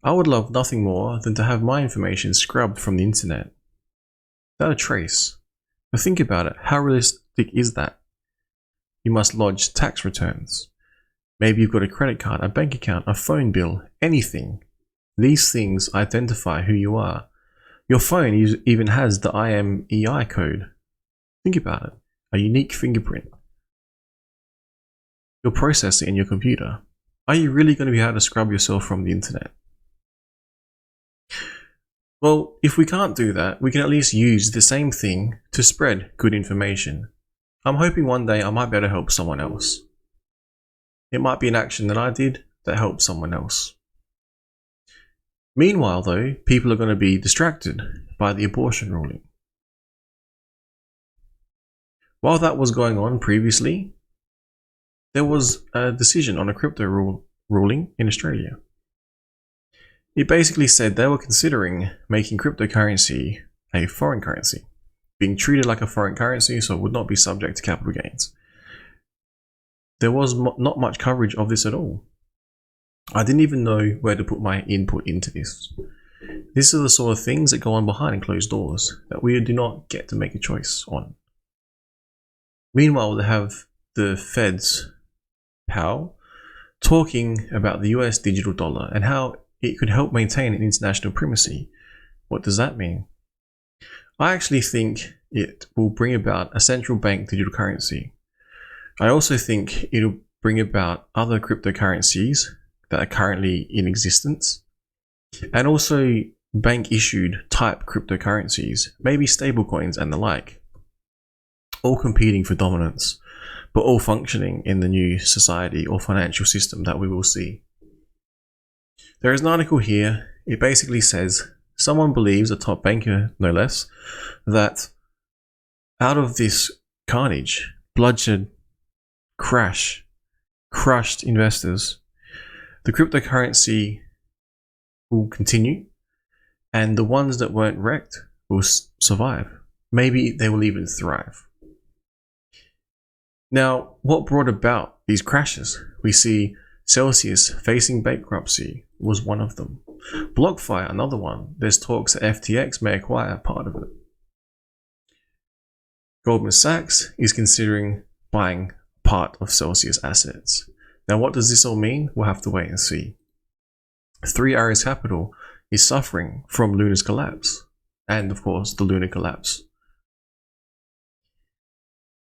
I would love nothing more than to have my information scrubbed from the internet without a trace. But think about it, how realistic is that? You must lodge tax returns. Maybe you've got a credit card, a bank account, a phone bill, anything. These things identify who you are. Your phone even has the IMEI code. Think about it, a unique fingerprint. You'll process it in your computer. Are you really going to be able to scrub yourself from the internet? Well, if we can't do that, we can at least use the same thing to spread good information. I'm hoping one day I might be able to help someone else. It might be an action that I did that helped someone else. Meanwhile though, people are going to be distracted by the abortion ruling. While that was going on previously, there was a decision on a crypto ruling in Australia. It basically said they were considering making cryptocurrency a foreign currency, being treated like a foreign currency so it would not be subject to capital gains. There was not much coverage of this at all. I didn't even know where to put my input into this. These are the sort of things that go on behind closed doors that we do not get to make a choice on. Meanwhile, they have the feds, PAL, talking about the US digital dollar and how it could help maintain an international primacy. What does that mean? I actually think it will bring about a central bank digital currency. I also think it'll bring about other cryptocurrencies that are currently in existence, and also bank issued type cryptocurrencies, maybe stablecoins and the like, all competing for dominance, but all functioning in the new society or financial system that we will see. There is an article here. It basically says someone believes, a top banker no less, that out of this carnage, bloodshed, crushed investors, the cryptocurrency will continue and the ones that weren't wrecked will survive. Maybe they will even thrive. Now, what brought about these crashes? We see Celsius facing bankruptcy was one of them. BlockFi, another one. There's talks that FTX may acquire part of it. Goldman Sachs is considering buying part of Celsius assets. Now, what does this all mean? We'll have to wait and see. Three Arrows Capital is suffering from Luna's collapse, and of course, the Luna collapse.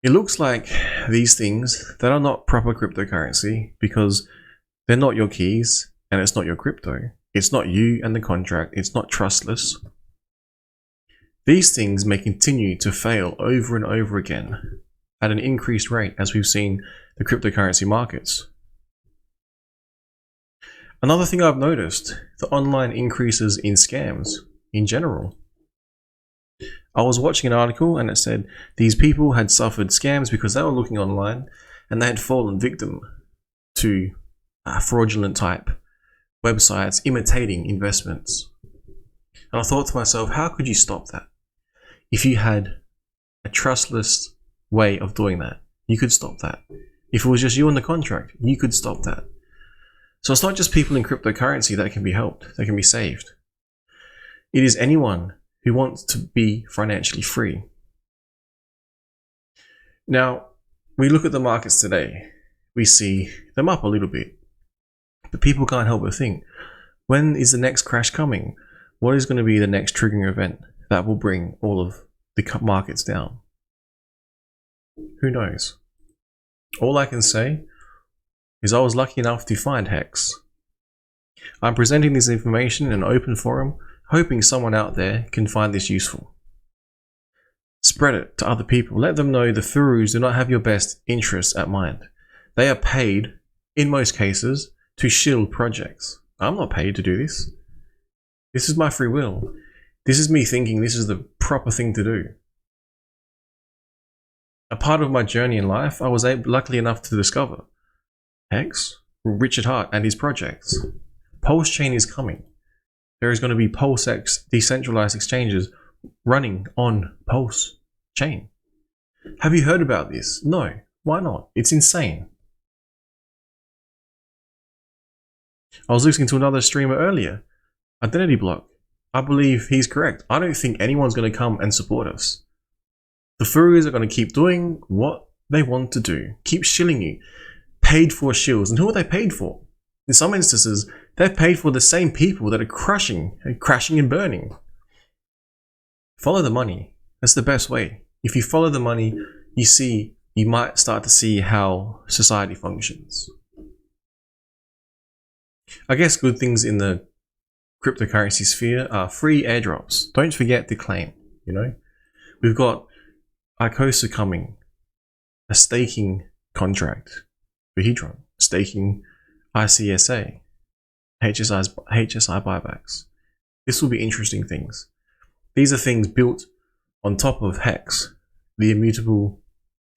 It looks like these things that are not proper cryptocurrency because they're not your keys and it's not your crypto. It's not you and the contract. It's not trustless. These things may continue to fail over and over again at an increased rate as we've seen the cryptocurrency markets. Another thing I've noticed, the online increases in scams in general. I was watching an article and it said these people had suffered scams because they were looking online and they had fallen victim to fraudulent type websites imitating investments. And I thought to myself, how could you stop that? If you had a trustless way of doing that, you could stop that. If it was just you and the contract, you could stop that. So it's not just people in cryptocurrency that can be helped, that can be saved. It is anyone who wants to be financially free. Now, we look at the markets today, we see them up a little bit, but people can't help but think, when is the next crash coming? What is going to be the next triggering event that will bring all of the markets down? Who knows? All I can say is I was lucky enough to find Hex. I'm presenting this information in an open forum, hoping someone out there can find this useful. Spread it to other people. Let them know the Furus do not have your best interests at mind. They are paid, in most cases, to shield projects. I'm not paid to do this. This is my free will. This is me thinking this is the proper thing to do. A part of my journey in life, I was lucky enough to discover Hex, Richard Hart and his projects. Pulsechain is coming. There is going to be PulseX decentralized exchanges running on Pulsechain. Have you heard about this? No. Why not? It's insane. I was listening to another streamer earlier identity block. I believe he's correct. I don't think anyone's going to come and support us. The furries are going to keep doing what they want to do. Keep shilling you. Paid for shills. And who are they paid for? In some instances, they're paid for the same people that are crashing and burning. Follow the money. That's the best way. If you follow the money, you might start to see how society functions. I guess good things in the cryptocurrency sphere are free airdrops. Don't forget to claim, We've got ICOSA coming, a staking contract for HEDRON, staking ICSA, HSI buybacks. This will be interesting things. These are things built on top of HEX, the immutable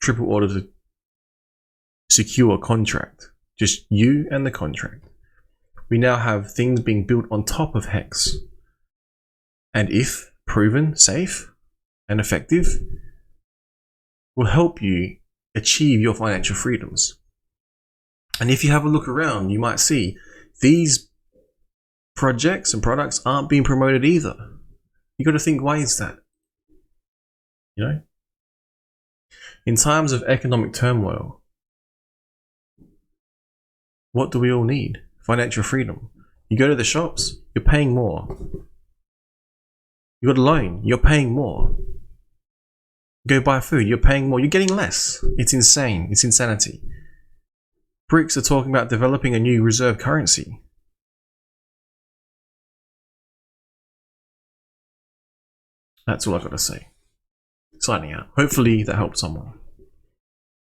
triple order secure contract. Just you and the contract. We now have things being built on top of HEX. And if proven safe and effective, will help you achieve your financial freedoms. And if you have a look around, you might see these projects and products aren't being promoted either. You got to think, why is that? In times of economic turmoil, what do we all need? Financial freedom. You go to the shops, you're paying more. You got a loan, you're paying more. You go buy food, you're paying more. You're getting less. It's insane. It's insanity. BRICS are talking about developing a new reserve currency. That's all I've got to say. Signing out. Hopefully that helped someone.